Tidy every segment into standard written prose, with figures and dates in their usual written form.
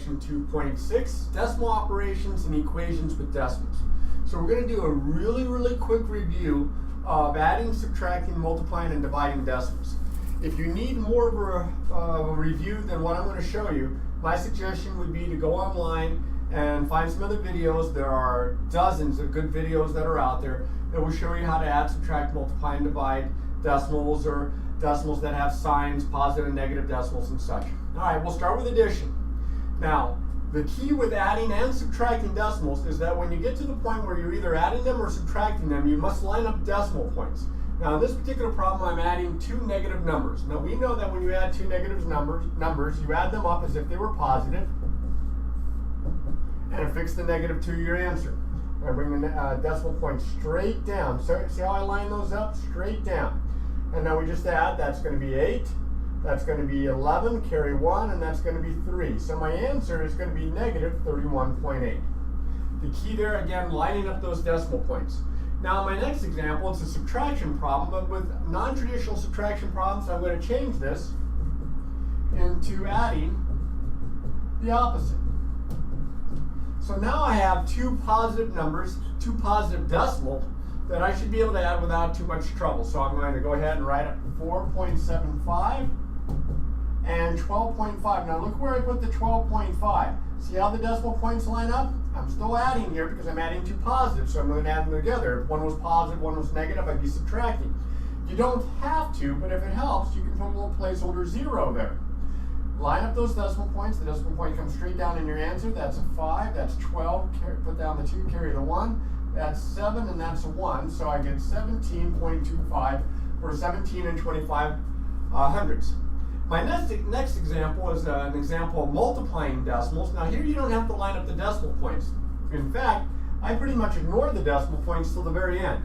section 2.6, decimal operations and equations with decimals. So we're going to do a really quick review of adding, subtracting, multiplying, and dividing decimals. If you need more of a review than what I'm going to show you, my suggestion would be to go online and find some other videos. There are dozens of good videos that are out there that will show you how to add, subtract, multiply, and divide decimals, or decimals that have signs, positive and negative decimals and such. All right, we'll start with addition. Now, the key with adding and subtracting decimals is that when you get to the point where you're either adding them or subtracting them, you must line up decimal points. Now, in this particular problem, I'm adding two negative numbers. Now, we know that when you add two negative numbers, you add them up as if they were positive and affix the negative to your answer. I bring the decimal point straight down. So, see how I line those up? Straight down. And now we just add, that's going to be 8, that's going to be 11, carry 1, and that's going to be 3. So my answer is going to be negative 31.8. The key there, again, lining up those decimal points. Now, my next example, it's a subtraction problem, but with non-traditional subtraction problems, I'm going to change this into adding the opposite. So now I have two positive numbers, two positive decimals, that I should be able to add without too much trouble. So I'm going to go ahead and write up 4.75 and 12.5. Now look where I put the 12.5. See how the decimal points line up? I'm still adding here because I'm adding two positives, so I'm going to add them together. If one was positive, one was negative, I'd be subtracting. You don't have to, but if it helps, you can put a little placeholder 0 there. Line up those decimal points. The decimal point comes straight down in your answer. That's a 5, that's 12, put down the 2, carry the 1. That's 7, and that's a 1, so I get 17.25, or 17 and 25 hundredths. My next example is an example of multiplying decimals. Now here you don't have to line up the decimal points. In fact, I pretty much ignore the decimal points till the very end.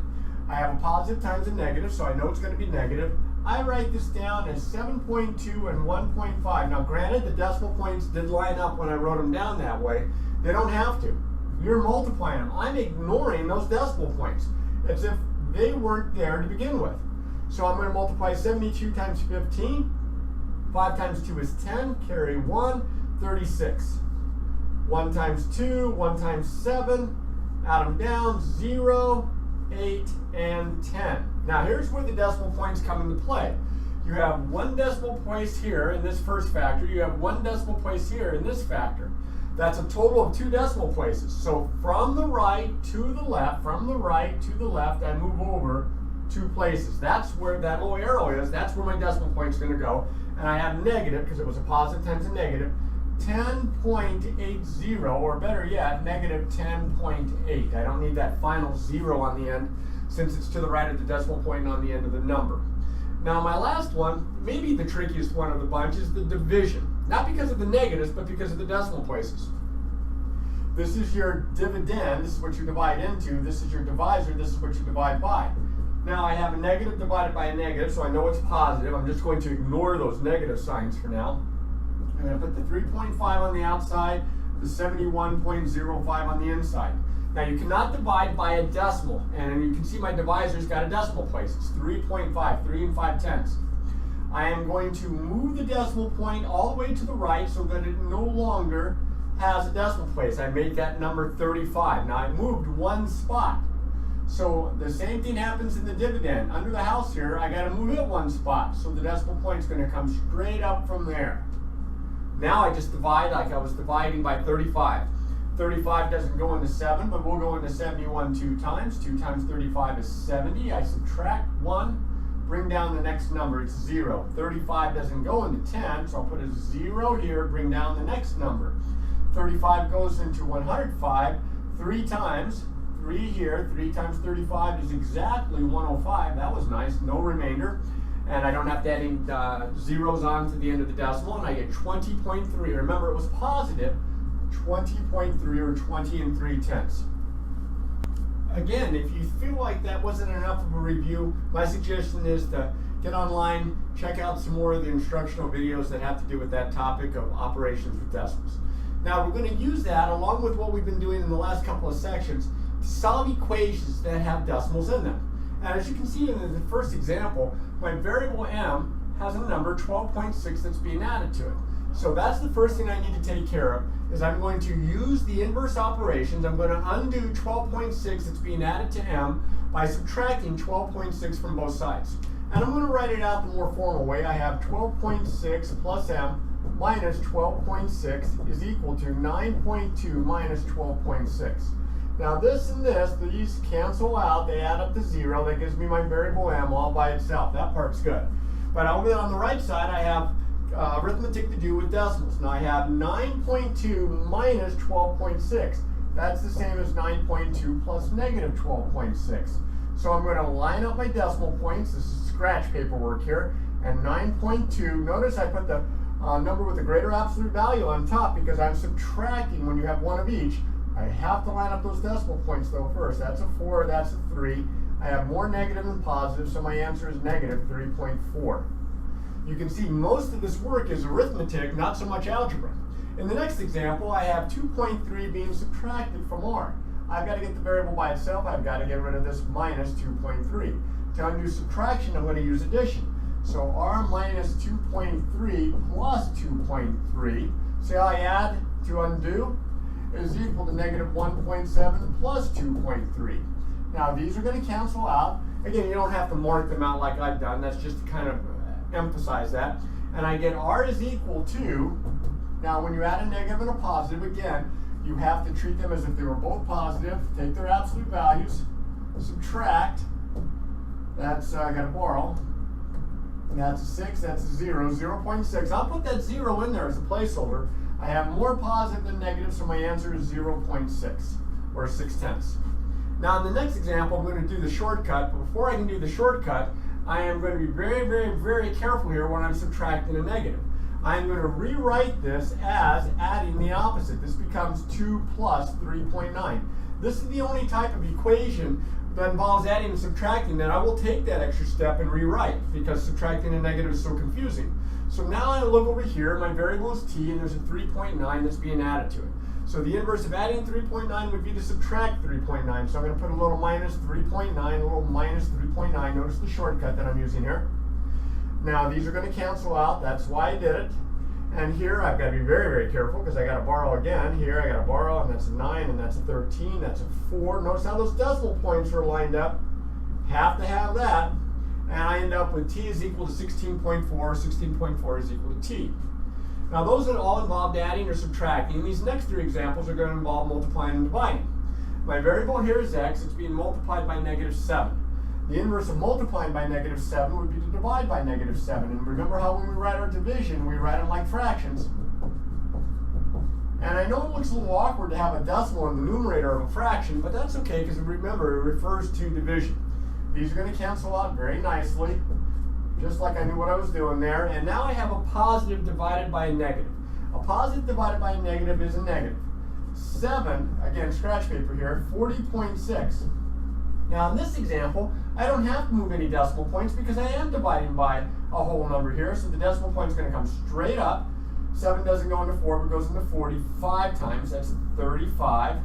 I have a positive times a negative, so I know it's going to be negative. I write this down as 7.2 and 1.5. Now granted, the decimal points did line up when I wrote them down that way. They don't have to. You're multiplying them. I'm ignoring those decimal points as if they weren't there to begin with. So I'm going to multiply 72 times 15. 5 times 2 is 10. Carry 1, 36. 1 times 2, 1 times 7. Add them down, 0, 8, and 10. Now here's where the decimal points come into play. You have one decimal place here in this first factor. You have one decimal place here in this factor. That's a total of 2 decimal places. So from the right to the left, from the right to the left, I move over 2 places. That's where that little arrow is. That's where my decimal point is going to go. And I have negative, because it was a positive times a negative, 10.80, or better yet, negative 10.8. I don't need that final 0 on the end, since it's to the right of the decimal point on the end of the number. Now my last one, maybe the trickiest one of the bunch, is the division. Not because of the negatives, but because of the decimal places. This is your dividend, this is what you divide into, this is your divisor, this is what you divide by. Now I have a negative divided by a negative, so I know it's positive. I'm just going to ignore those negative signs for now. I'm going to put the 3.5 on the outside, the 71.05 on the inside. Now you cannot divide by a decimal, and you can see my divisor's got a decimal place. It's 3.5, 3 and 5/10. I am going to move the decimal point all the way to the right so that it no longer has a decimal place. I made that number 35. Now I moved one spot. So the same thing happens in the dividend. Under the house here, I got to move it one spot. So the decimal point is going to come straight up from there. Now I just divide like I was dividing by 35. 35 doesn't go into 7, but we'll go into 71 2 times. 2 times 35 is 70. I subtract 1. Bring down the next number, it's 0. 35 doesn't go into 10, so I'll put a 0 here, bring down the next number. 35 goes into 105, 3 times, 3 here, 3 times 35 is exactly 105. That was nice, no remainder. And I don't have to add any zeros on to the end of the decimal, and I get 20.3. Remember, it was positive, 20.3 or 20 and 3/10. Again, if you feel like that wasn't enough of a review, my suggestion is to get online, check out some more of the instructional videos that have to do with that topic of operations with decimals. Now, we're going to use that along with what we've been doing in the last couple of sections to solve equations that have decimals in them. And as you can see in the first example, my variable m has a number 12.6 that's being added to it. So that's the first thing I need to take care of, is I'm going to use the inverse operations. I'm going to undo 12.6 that's being added to m by subtracting 12.6 from both sides. And I'm going to write it out the more formal way. I have 12.6 plus m minus 12.6 is equal to 9.2 minus 12.6. Now this and this, these cancel out, they add up to 0. That gives me my variable m all by itself. That part's good. But over there on the right side, I have arithmetic to do with decimals. Now I have 9.2 minus 12.6. That's the same as 9.2 plus negative 12.6. So I'm going to line up my decimal points. This is scratch paperwork here. And 9.2, notice I put the number with the greater absolute value on top because I'm subtracting when you have one of each. I have to line up those decimal points though first. That's a 4, that's a 3. I have more negative than positive, so my answer is negative 3.4. You can see most of this work is arithmetic, not so much algebra. In the next example, I have 2.3 being subtracted from r. I've got to get the variable by itself. I've got to get rid of this minus 2.3. To undo subtraction, I'm going to use addition. So r minus 2.3 plus 2.3, say I add to undo, is equal to negative 1.7 plus 2.3. Now these are going to cancel out. Again, you don't have to mark them out like I've done. That's just to kind of emphasize that. And I get r is equal to, now when you add a negative and a positive, again, you have to treat them as if they were both positive. Take their absolute values, subtract. That's, I got to borrow. That's a 6, that's a 0, 0.6. I'll put that 0 in there as a placeholder. I have more positive than negative, so my answer is 0.6, or 6/10. Now in the next example, I'm going to do the shortcut. But before I can do the shortcut, I am going to be very, very, very careful here when I'm subtracting a negative. I'm going to rewrite this as adding the opposite. This becomes 2 plus 3.9. This is the only type of equation that involves adding and subtracting that I will take that extra step and rewrite, because subtracting a negative is so confusing. So now I look over here, my variable is t, and there's a 3.9 that's being added to it. So the inverse of adding 3.9 would be to subtract 3.9. So I'm going to put a little minus 3.9, a little minus 3.9. Notice the shortcut that I'm using here. Now these are going to cancel out. That's why I did it. And here I've got to be very, very careful because I got to borrow again. Here I got to borrow, and that's a 9, and that's a 13, that's a 4. Notice how those decimal points are lined up. Have to have that. And I end up with t is equal to 16.4. 16.4 is equal to t. Now those are all involved adding or subtracting. These next 3 examples are going to involve multiplying and dividing. My variable here is x. It's being multiplied by negative 7. The inverse of multiplying by negative 7 would be to divide by negative 7. And remember how when we write our division, we write them like fractions. And I know it looks a little awkward to have a decimal in the numerator of a fraction, but that's okay because remember, it refers to division. These are going to cancel out very nicely, just like I knew what I was doing there. And now I have a positive divided by a negative. A positive divided by a negative is a negative. 7, again, scratch paper here, 40.6. Now in this example, I don't have to move any decimal points because I am dividing by a whole number here. So the decimal point is going to come straight up. 7 doesn't go into 4, but goes into 45 times. That's 35.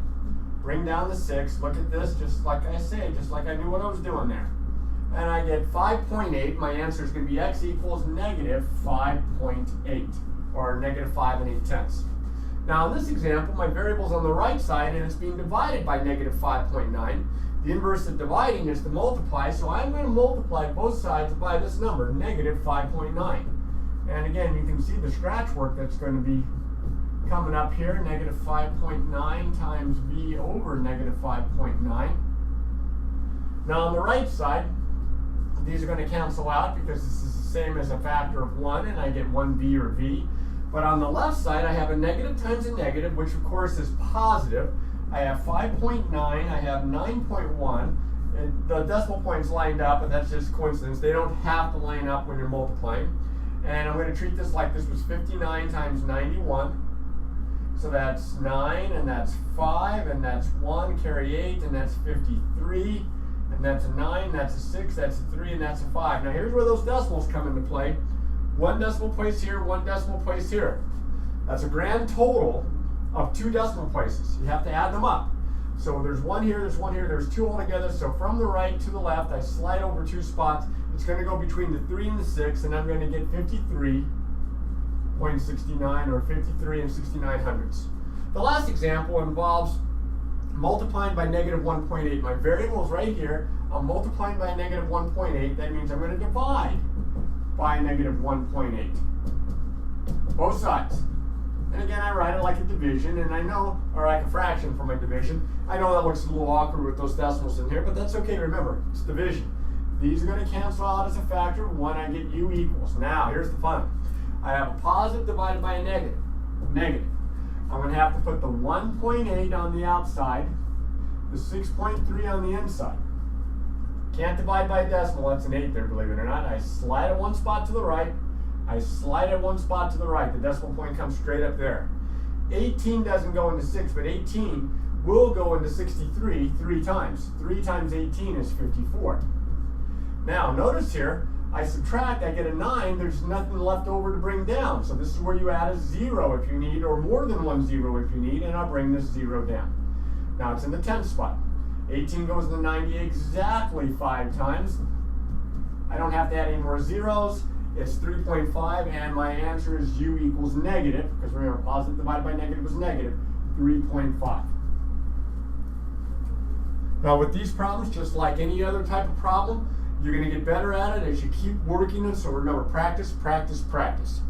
Bring down the 6. Look at this, just like I say, just like I knew what I was doing there. And I get 5.8. My answer is going to be x equals negative 5.8, or negative 5 8/10. Now in this example, my variable's on the right side, and it's being divided by negative 5.9. The inverse of dividing is to multiply, so I'm going to multiply both sides by this number, negative 5.9. And again, you can see the scratch work that's going to be coming up here, negative 5.9 times v over negative 5.9. Now on the right side, these are going to cancel out because this is the same as a factor of 1, and I get 1v or v. But on the left side, I have a negative times a negative, which of course is positive. I have 5.9, I have 9.1. The decimal points lined up, but that's just coincidence. They don't have to line up when you're multiplying. And I'm going to treat this like this was 59 times 91. So that's 9, and that's 5, and that's 1, carry 8, and that's 53. And that's a 9, that's a 6, that's a 3, and that's a 5. Now here's where those decimals come into play. 1 decimal place here, 1 decimal place here. That's a grand total of 2 decimal places. You have to add them up. So there's 1 here, there's 1 here, there's 2 altogether. So from the right to the left, I slide over 2 spots. It's going to go between the 3 and the 6, and I'm going to get 53. 0.69 or 53 and 69 hundredths. The last example involves multiplying by negative 1.8. My variable is right here. I'm multiplying by negative 1.8. That means I'm going to divide by negative 1.8. Both sides. And again, I write it like a division, and I know, or like a fraction for my division. I know that looks a little awkward with those decimals in here, but that's okay. Remember, it's division. These are going to cancel out as a factor when I get u equals. Now, here's the fun. I have a positive divided by a negative. Negative. I'm going to have to put the 1.8 on the outside, the 6.3 on the inside. Can't divide by a decimal. That's an 8 there, believe it or not. I slide it one spot to the right. I slide it one spot to the right. The decimal point comes straight up there. 18 doesn't go into 6, but 18 will go into 63 3 times. 3 times 18 is 54. Now, notice here, I subtract, I get a 9, there's nothing left over to bring down. So this is where you add a 0 if you need, or more than one 0 if you need, and I'll bring this 0 down. Now it's in the 10th spot. 18 goes to 90 exactly 5 times. I don't have to add any more zeros. It's 3.5, and my answer is u equals negative, because remember, positive divided by negative is negative, 3.5. Now with these problems, just like any other type of problem, you're going to get better at it as you keep working it. So remember, practice, practice, practice.